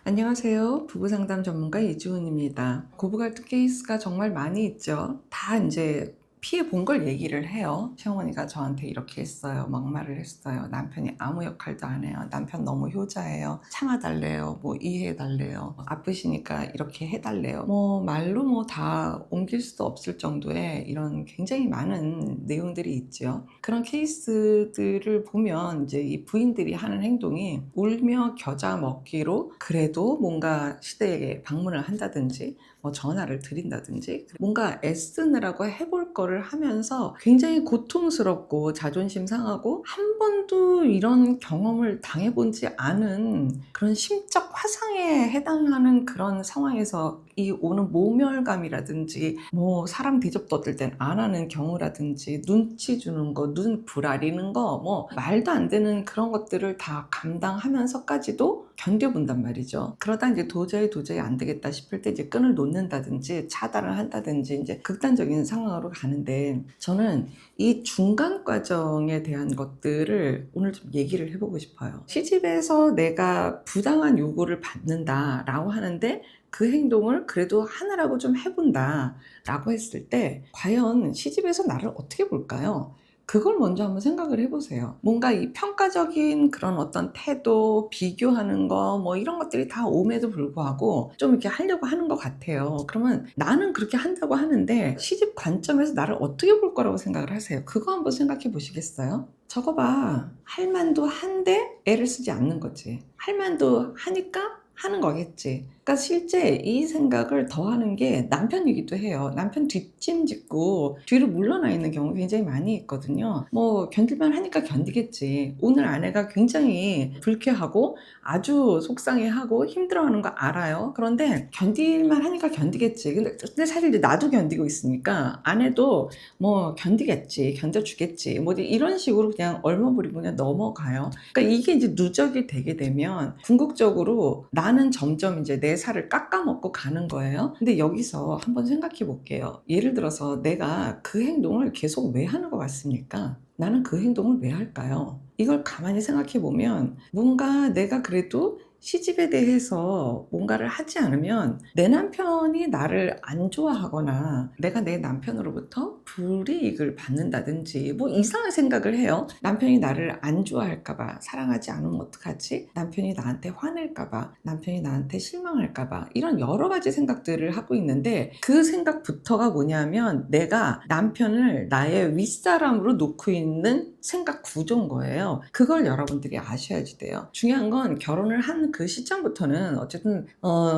안녕하세요. 부부상담 전문가 이주은입니다. 고부갈등 케이스가 정말 많이 있죠. 다 이제 피해 본 걸 얘기를 해요. 시어머니가 저한테 이렇게 했어요. 막말을 했어요. 남편이 아무 역할도 안 해요. 남편 너무 효자예요. 참아달래요. 뭐 이해해달래요. 아프시니까 이렇게 해달래요. 뭐 말로 뭐 다 옮길 수도 없을 정도의 이런 굉장히 많은 내용들이 있죠. 그런 케이스들을 보면 이제 이 부인들이 하는 행동이 울며 겨자 먹기로 그래도 뭔가 시댁에 방문을 한다든지 뭐 전화를 드린다든지 뭔가 애쓰느라고 해볼 거를 하면서 굉장히 고통스럽고 자존심 상하고 한 번도 이런 경험을 당해본지 않은 그런 심적 화상에 해당하는 그런 상황에서 이 오는 모멸감이라든지 뭐 사람 대접 떠들 땐 안 하는 경우라든지 눈치 주는 거, 눈 부라리는 거 뭐 말도 안 되는 그런 것들을 다 감당하면서까지도 견뎌본단 말이죠. 그러다 이제 도저히 안 되겠다 싶을 때 이제 끈을 놓는다든지 차단을 한다든지 이제 극단적인 상황으로 가는데, 저는 이 중간 과정에 대한 것들을 오늘 좀 얘기를 해보고 싶어요. 시집에서 내가 부당한 요구를 받는다라고 하는데 그 행동을 그래도 하느라고 좀 해본다 라고 했을 때 과연 시집에서 나를 어떻게 볼까요? 그걸 먼저 한번 생각을 해보세요. 뭔가 이 평가적인 그런 어떤 태도, 비교하는 거, 뭐 이런 것들이 다 옴에도 불구하고 좀 이렇게 하려고 하는 것 같아요. 그러면 나는 그렇게 한다고 하는데 시집 관점에서 나를 어떻게 볼 거라고 생각을 하세요? 그거 한번 생각해 보시겠어요? 저거 봐. 할 만도 한데 애를 쓰지 않는 거지. 할 만도 하니까 하는 거겠지. 그러니까 실제 이 생각을 더 하는 게 남편이기도 해요. 남편 뒷짐 짓고 뒤로 물러나 있는 경우 굉장히 많이 있거든요. 뭐 견딜만 하니까 견디겠지. 오늘 아내가 굉장히 불쾌하고 아주 속상해하고 힘들어하는 거 알아요. 그런데 견딜만 하니까 견디겠지. 근데 사실 이제 나도 견디고 있으니까 아내도 뭐 견디겠지, 견뎌주겠지, 뭐 이런 식으로 그냥 얼머무리고 그냥 넘어가요. 그러니까 이게 이제 누적이 되게 되면 궁극적으로 나는 점점 이제 내 살을 깎아먹고 가는 거예요. 근데 여기서 한번 생각해 볼게요. 예를 들어서 내가 그 행동을 계속 왜 하는 것 같습니까? 나는 그 행동을 왜 할까요? 이걸 가만히 생각해 보면 뭔가 내가 그래도 시집에 대해서 뭔가를 하지 않으면 내 남편이 나를 안 좋아하거나 내가 내 남편으로부터 불이익을 받는다든지 뭐 이상한 생각을 해요. 남편이 나를 안 좋아할까봐, 사랑하지 않으면 어떡하지? 남편이 나한테 화낼까봐, 남편이 나한테 실망할까봐, 이런 여러 가지 생각들을 하고 있는데 그 생각부터가 뭐냐면 내가 남편을 나의 윗사람으로 놓고 있는 생각 구조인 거예요. 그걸 여러분들이 아셔야지 돼요. 중요한 건 결혼을 한 그 시점부터는 어쨌든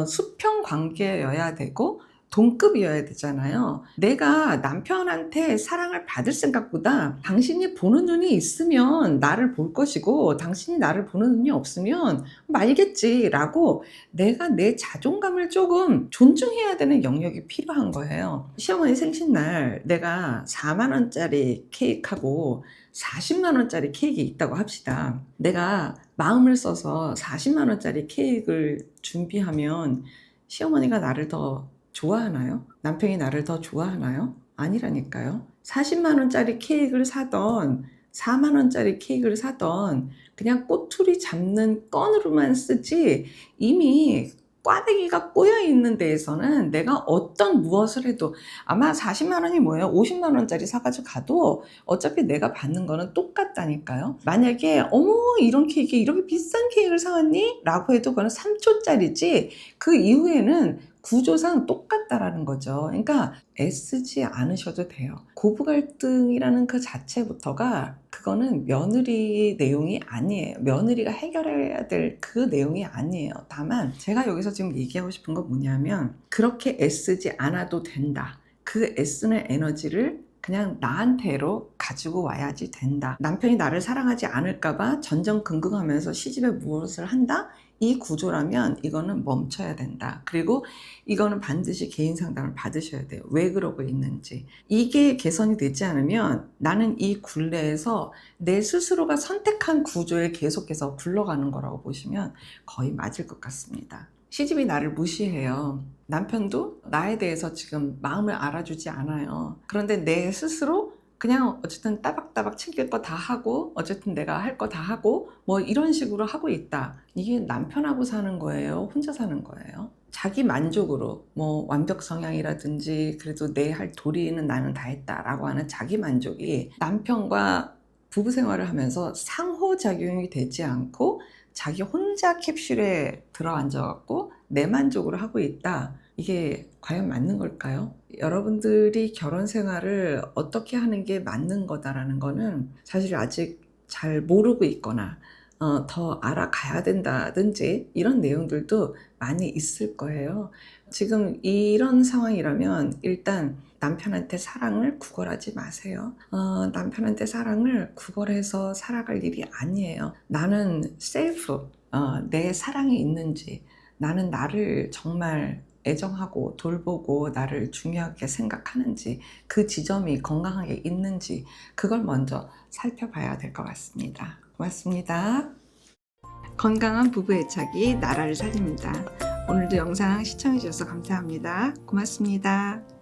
수평 관계여야 되고 동급이어야 되잖아요. 내가 남편한테 사랑을 받을 생각보다 당신이 보는 눈이 있으면 나를 볼 것이고 당신이 나를 보는 눈이 없으면 말겠지라고 내가 내 자존감을 조금 존중해야 되는 영역이 필요한 거예요. 시어머니 생신날 내가 4만 원짜리 케이크하고 40만 원짜리 케이크 있다고 합시다. 내가 마음을 써서 40만 원짜리 케이크를 준비하면 시어머니가 나를 더 좋아하나요? 남편이 나를 더 좋아하나요? 아니라니까요. 40만 원짜리 케이크를 사던 4만 원짜리 케이크를 사던 그냥 꼬투리 잡는 건으로만 쓰지, 이미 꽈배기가 꼬여 있는 데에서는 내가 어떤 무엇을 해도 아마 40만 원이 뭐예요? 50만 원짜리 사가지고 가도 어차피 내가 받는 거는 똑같다니까요. 만약에 어머 이런 케이크 이렇게 비싼 케이크를 사왔니? 라고 해도 그거는 3초짜리지 그 이후에는 구조상 똑같다라는 거죠. 그러니까 애쓰지 않으셔도 돼요. 고부 갈등이라는 그 자체부터가 그거는 며느리 내용이 아니에요. 며느리가 해결해야 될 그 내용이 아니에요. 다만 제가 여기서 지금 얘기하고 싶은 건 뭐냐면 그렇게 애쓰지 않아도 된다. 그 애쓰는 에너지를 그냥 나한테로 가지고 와야지 된다. 남편이 나를 사랑하지 않을까봐 전전긍긍하면서 시집에 무엇을 한다? 이 구조라면 이거는 멈춰야 된다. 그리고 이거는 반드시 개인 상담을 받으셔야 돼요. 왜 그러고 있는지. 이게 개선이 되지 않으면 나는 이 굴레에서 내 스스로가 선택한 구조에 계속해서 굴러가는 거라고 보시면 거의 맞을 것 같습니다. 시집이 나를 무시해요. 남편도 나에 대해서 지금 마음을 알아주지 않아요. 그런데 내 스스로 그냥 어쨌든 따박따박 챙길 거 다 하고 어쨌든 내가 할 거 다 하고 뭐 이런 식으로 하고 있다. 이게 남편하고 사는 거예요? 혼자 사는 거예요? 자기 만족으로 뭐 완벽 성향이라든지 그래도 내 할 도리는 나는 다 했다라고 하는 자기 만족이 남편과 부부 생활을 하면서 상호작용이 되지 않고 자기 혼자 캡슐에 들어앉아 갖고 내 만족으로 하고 있다. 이게 과연 맞는 걸까요? 여러분들이 결혼 생활을 어떻게 하는 게 맞는 거다라는 거는 사실 아직 잘 모르고 있거나 더 알아가야 된다든지 이런 내용들도 많이 있을 거예요. 지금 이런 상황이라면 일단 남편한테 사랑을 구걸하지 마세요. 남편한테 사랑을 구걸해서 살아갈 일이 아니에요. 나는 셀프, 내 사랑이 있는지, 나는 나를 정말 애정하고 돌보고 나를 중요하게 생각하는지, 그 지점이 건강하게 있는지 그걸 먼저 살펴봐야 될 것 같습니다. 고맙습니다. 건강한 부부 애착이 나라를 살립니다. 오늘도 영상 시청해 주셔서 감사합니다. 고맙습니다.